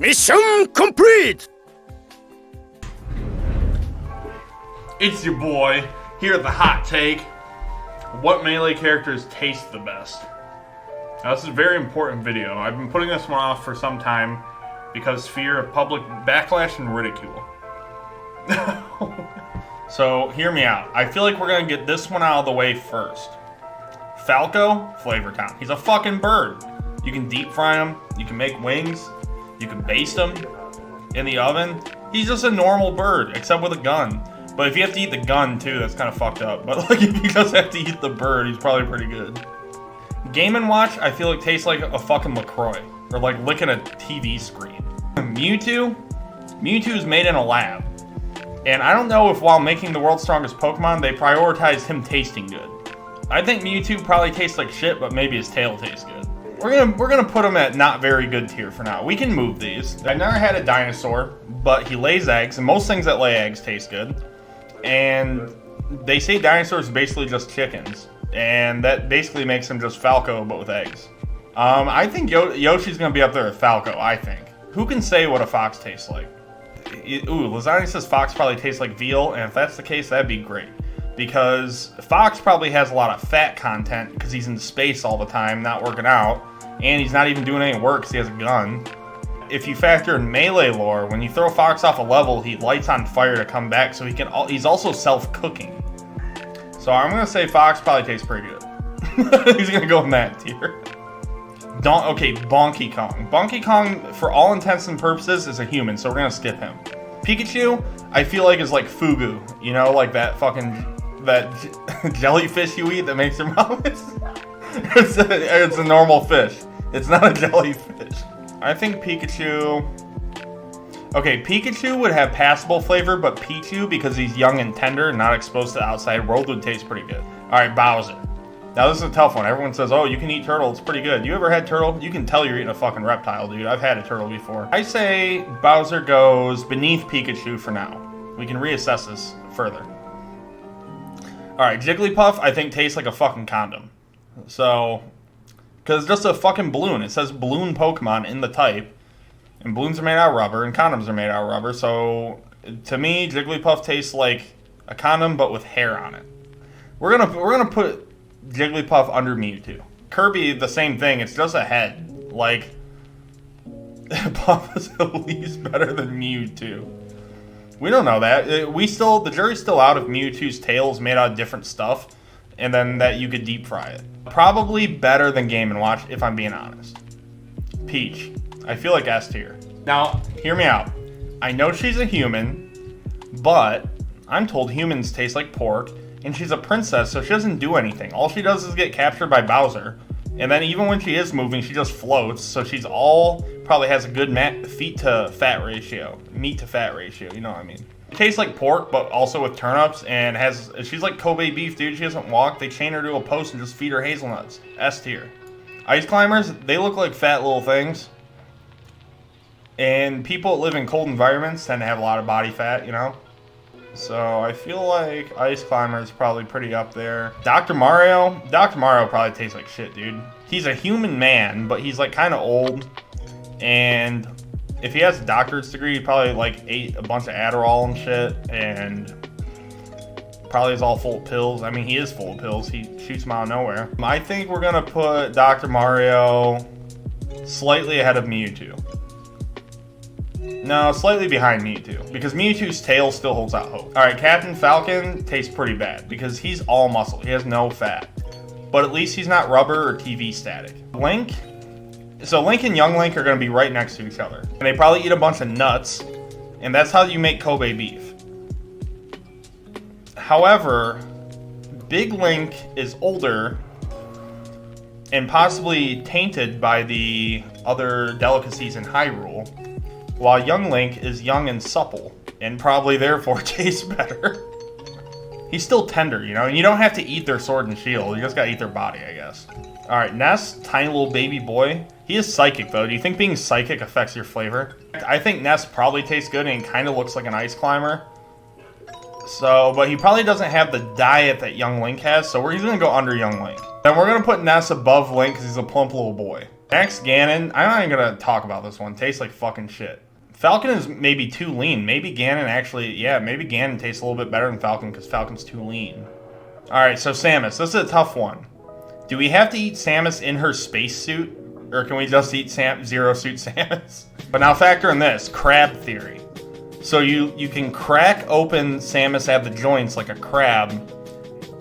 Mission complete! It's your boy, here at the hot take. What melee characters taste the best? Now this is a very important video. I've been putting this one off for some time because fear of public backlash and ridicule. So hear me out. I feel like we're gonna get this one out of the way first. Falco, Flavor Town. He's a fucking bird. You can deep fry him, you can make wings, you can baste him in the oven. He's just a normal bird, except with a gun. But if you have to eat the gun too, that's kind of fucked up. But like if you just have to eat the bird, he's probably pretty good. Game & Watch, I feel like tastes like a fucking LaCroix. Or like licking a TV screen. Mewtwo is made in a lab. And I don't know if while making the world's strongest Pokemon, they prioritized him tasting good. I think Mewtwo probably tastes like shit, but maybe his tail tastes good. We're gonna put him at not very good tier for now. We can move these. I've never had a dinosaur, but he lays eggs, and most things that lay eggs taste good. And they say dinosaurs are basically just chickens, and that basically makes him just Falco, but with eggs. I think Yoshi's gonna be up there with Falco, I think. Who can say what a fox tastes like? Ooh, Lasagna says fox probably tastes like veal, and if that's the case, that'd be great. Because fox probably has a lot of fat content because he's in space all the time, not working out, and he's not even doing any work because he has a gun. If you factor in melee lore, when you throw fox off a level, he lights on fire to come back, so he's also self-cooking. So I'm gonna say fox probably tastes pretty good. He's gonna go in that tier. Okay, Bonky Kong. Bonky Kong, for all intents and purposes, is a human, so we're gonna skip him. Pikachu, I feel like is like fugu, you know, like that jellyfish you eat that makes your mouth. It's a normal fish. It's not a jellyfish. I think Pikachu. Okay, Pikachu would have passable flavor, but Pichu, because he's young and tender and not exposed to the outside world, would taste pretty good. All right, Bowser. Now this is a tough one. Everyone says, "Oh, you can eat turtle. It's pretty good." You ever had turtle? You can tell you're eating a fucking reptile, dude. I've had a turtle before. I say Bowser goes beneath Pikachu for now. We can reassess this further. All right, Jigglypuff, I think tastes like a fucking condom. So, because it's just a fucking balloon. It says balloon Pokemon in the type, and balloons are made out of rubber, and condoms are made out of rubber. So, to me, Jigglypuff tastes like a condom, but with hair on it. We're gonna put Jigglypuff under Mewtwo. Kirby, the same thing. It's just a head. Like, Puff is at least better than Mewtwo. We don't know that. The jury's still out if Mewtwo's tail is made out of different stuff, and then that you could deep fry it. Probably better than Game & Watch, if I'm being honest. Peach. I feel like S tier. Now, hear me out. I know she's a human, but I'm told humans taste like pork, and she's a princess, so she doesn't do anything. All she does is get captured by Bowser. And then even when she is moving, she just floats, so probably has a good meat to fat ratio, you know what I mean. It tastes like pork, but also with turnips, and she's like Kobe beef, dude. She doesn't walk. They chain her to a post and just feed her hazelnuts. S tier. Ice climbers, they look like fat little things. And people that live in cold environments tend to have a lot of body fat, you know? So I feel like Ice Climber is probably pretty up there. Dr. Mario probably tastes like shit, dude. He's a human man, but he's like kind of old. And if he has a doctorate's degree, he probably like ate a bunch of Adderall and shit. And probably is all full of pills. I mean, he is full of pills. He shoots them out of nowhere. I think we're going to put Dr. Mario slightly ahead of Mewtwo. No, slightly behind Mewtwo, because Mewtwo's tail still holds out hope. Alright, Captain Falcon tastes pretty bad, because he's all muscle. He has no fat. But at least he's not rubber or TV static. Link? So Link and Young Link are going to be right next to each other. And they probably eat a bunch of nuts, and that's how you make Kobe beef. However, Big Link is older and possibly tainted by the other delicacies in Hyrule, while Young Link is young and supple, and probably therefore tastes better. He's still tender, you know, and you don't have to eat their sword and shield, you just gotta eat their body, I guess. Alright, Ness, tiny little baby boy. He is psychic, though. Do you think being psychic affects your flavor? I think Ness probably tastes good, and he kind of looks like an ice climber. So, but he probably doesn't have the diet that Young Link has, so he's gonna go under Young Link. Then we're gonna put Ness above Link, because he's a plump little boy. Max Ganon, I'm not even gonna talk about this one. Tastes like fucking shit. Falcon is maybe too lean. Maybe Ganon actually, yeah, maybe Ganon tastes a little bit better than Falcon because Falcon's too lean. Alright, so Samus, this is a tough one. Do we have to eat Samus in her spacesuit? Or can we just eat Zero Suit Samus? But now factor in this, crab theory. So you can crack open Samus at the joints like a crab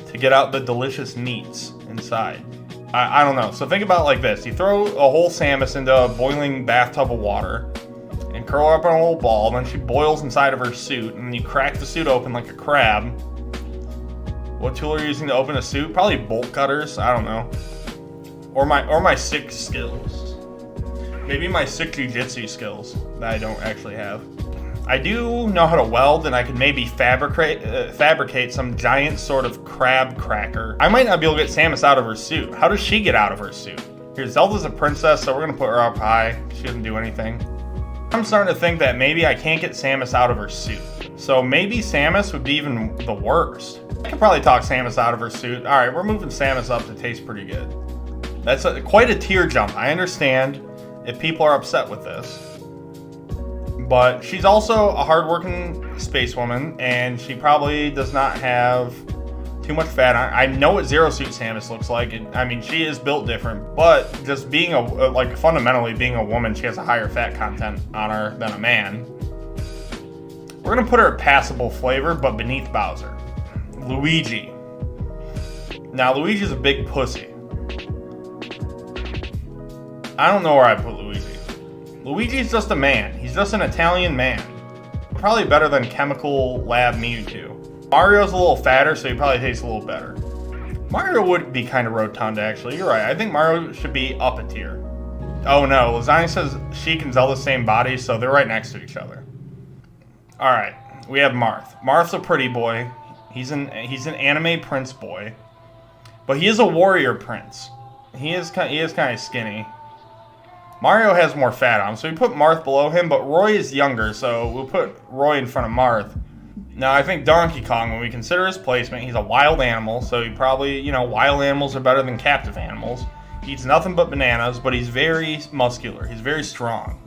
to get out the delicious meats inside. I don't know. So think about it like this. You throw a whole Samus into a boiling bathtub of water and curl her up in a little ball, and then she boils inside of her suit, and then you crack the suit open like a crab. What tool are you using to open a suit? Probably bolt cutters. I don't know. Or my sick skills. Maybe my sick jujitsu skills that I don't actually have. I do know how to weld, and I could maybe fabricate some giant sort of crab cracker. I might not be able to get Samus out of her suit. How does she get out of her suit? Here, Zelda's a princess, so we're gonna put her up high. She doesn't do anything. I'm starting to think that maybe I can't get Samus out of her suit. So maybe Samus would be even the worst. I could probably talk Samus out of her suit. All right, we're moving Samus up to taste pretty good. That's quite a tier jump. I understand if people are upset with this. But she's also a hardworking space woman, and she probably does not have too much fat on her. I know what Zero Suit Samus looks like. I mean, she is built different, but just being like fundamentally being a woman, she has a higher fat content on her than a man. We're gonna put her at passable flavor, but beneath Bowser. Luigi. Now, Luigi's a big pussy. I don't know where I put Luigi. Luigi's just a man. He's just an Italian man. Probably better than Chemical Lab Mewtwo. Mario's a little fatter, so he probably tastes a little better. Mario would be kind of rotund, actually. You're right. I think Mario should be up a tier. Oh no, Lasagna says Sheik and Zelda's same body, so they're right next to each other. Alright, we have Marth. Marth's a pretty boy. He's an anime prince boy. But he is a warrior prince. He is kind of skinny. Mario has more fat on him, so we put Marth below him, but Roy is younger, so we'll put Roy in front of Marth. Now, I think Donkey Kong, when we consider his placement, he's a wild animal, so he probably, wild animals are better than captive animals. He eats nothing but bananas, but he's very muscular. He's very strong.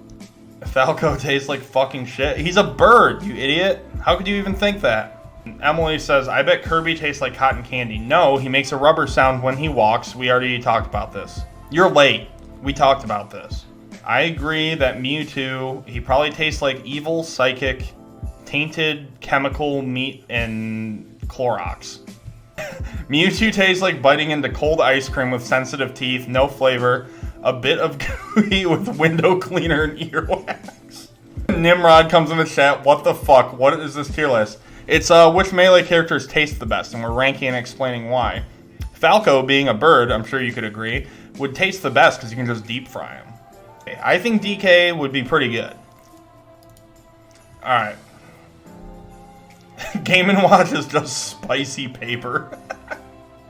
Falco tastes like fucking shit. He's a bird, you idiot. How could you even think that? Emily says, I bet Kirby tastes like cotton candy. No, he makes a rubber sound when he walks. We already talked about this. You're late. We talked about this. I agree that Mewtwo, he probably tastes like evil, psychic, tainted chemical meat and Clorox. Mewtwo tastes like biting into cold ice cream with sensitive teeth, no flavor, a bit of gooey with window cleaner and earwax. Nimrod comes in the chat, what the fuck, what is this tier list? It's which Melee characters taste the best, and we're ranking and explaining why. Falco, being a bird, I'm sure you could agree, would taste the best because you can just deep fry him. Okay, I think DK would be pretty good. Alright. Game & Watch is just spicy paper.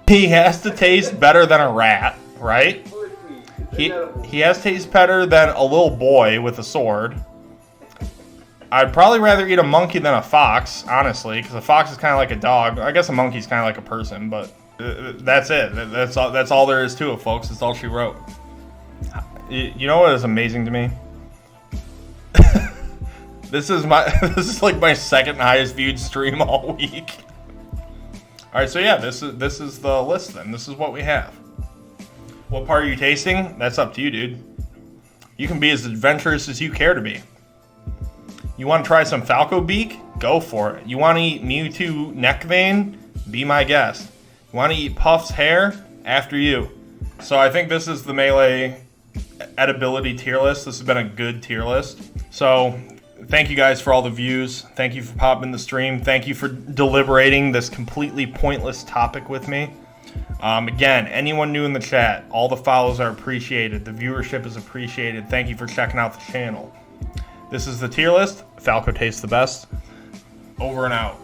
He has to taste better than a rat, right? He has to taste better than a little boy with a sword. I'd probably rather eat a monkey than a fox, honestly, because a fox is kind of like a dog. I guess a monkey's kind of like a person, but that's it. That's all there is to it, folks. That's all she wrote. You know what is amazing to me? This is like my second highest viewed stream all week. All right, so yeah, this is the list then. This is what we have. What part are you tasting? That's up to you, dude. You can be as adventurous as you care to be. You want to try some Falco beak? Go for it. You want to eat Mewtwo neck vein? Be my guest. You want to eat Puff's hair? After you. So I think this is the Melee edibility tier list. This has been a good tier list. So thank you guys for all the views. Thank you for popping the stream. Thank you for deliberating this completely pointless topic with me. Again, anyone new in the chat, all the follows are appreciated. The viewership is appreciated. Thank you for checking out the channel. This is the tier list. Falco tastes the best. Over and out.